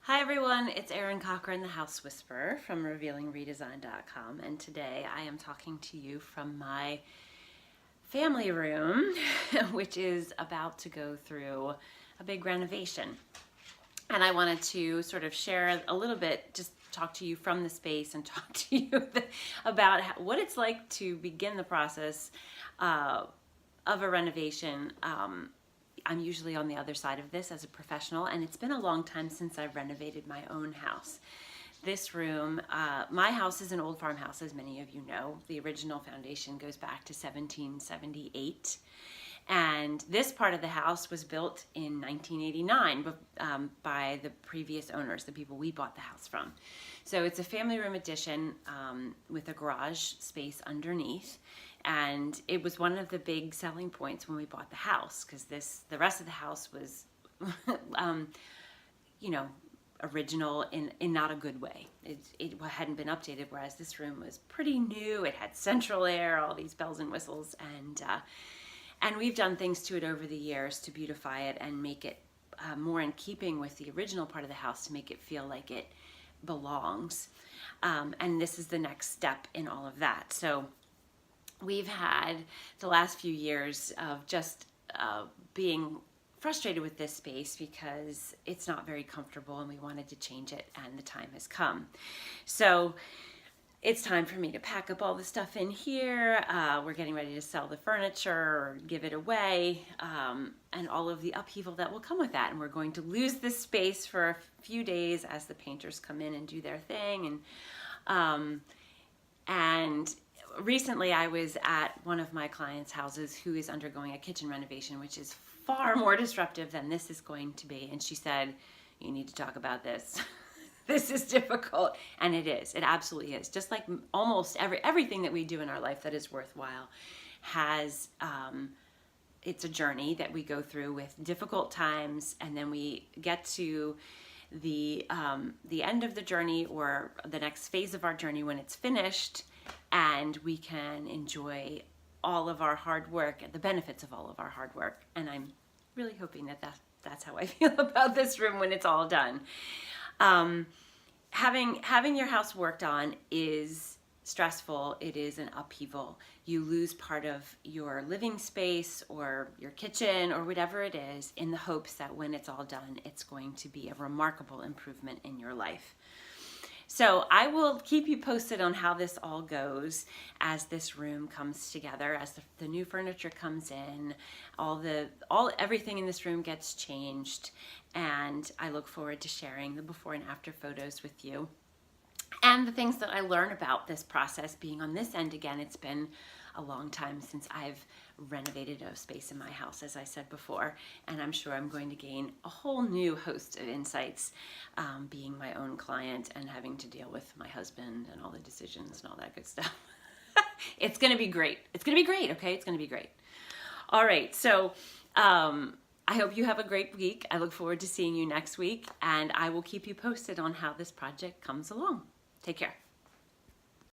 Hi everyone, it's Erin Cochran, the House Whisperer from revealingredesign.com, and today I am talking to you from my family room, which is about to go through a big renovation. And I wanted to sort of share a little bit, just talk to you from the space and talk to you about what it's like to begin the process of a renovation. I'm usually on the other side of this as a professional, and it's been a long time since I've renovated my own house. This room, my house is an old farmhouse, as many of you know. The original foundation goes back to 1778. And this part of the house was built in 1989 by the previous owners, the people we bought the house from. So it's a family room addition with a garage space underneath. And it was one of the big selling points when we bought the house, because the rest of the house was, original in not a good way. It hadn't been updated, whereas this room was pretty new. It had central air, all these bells and whistles, and we've done things to it over the years to beautify it and make it more in keeping with the original part of the house, to make it feel like it belongs. And this is the next step in all of that. So we've had the last few years of just being frustrated with this space because it's not very comfortable, and we wanted to change it, and the time has come. So it's time for me to pack up all the stuff in here. We're getting ready to sell the furniture or give it away, and all of the upheaval that will come with that. And we're going to lose this space for a few days as the painters come in and do their thing. And recently I was at one of my clients' houses who is undergoing a kitchen renovation, which is far more disruptive than this is going to be. And she said, "You need to talk about this." This is difficult, and it is. It absolutely is. Just like almost everything that we do in our life that is worthwhile has, it's a journey that we go through with difficult times, and then we get to the end of the journey, or the next phase of our journey, when it's finished, and we can enjoy all of our hard work and the benefits of all of our hard work. And I'm really hoping that that's how I feel about this room when it's all done. Having your house worked on is stressful. It is an upheaval. You lose part of your living space or your kitchen or whatever it is, in the hopes that when it's all done, it's going to be a remarkable improvement in your life. So I will keep you posted on how this all goes as this room comes together, as the new furniture comes in, everything in this room gets changed, and I look forward to sharing the before and after photos with you. And the things that I learn about this process, being on this end again. It's been a long time since I've renovated a space in my house, as I said before, and I'm sure I'm going to gain a whole new host of insights, being my own client and having to deal with my husband and all the decisions and all that good stuff. It's going to be great. It's going to be great, okay? It's going to be great. All right, so I hope you have a great week. I look forward to seeing you next week, and I will keep you posted on how this project comes along. Take care.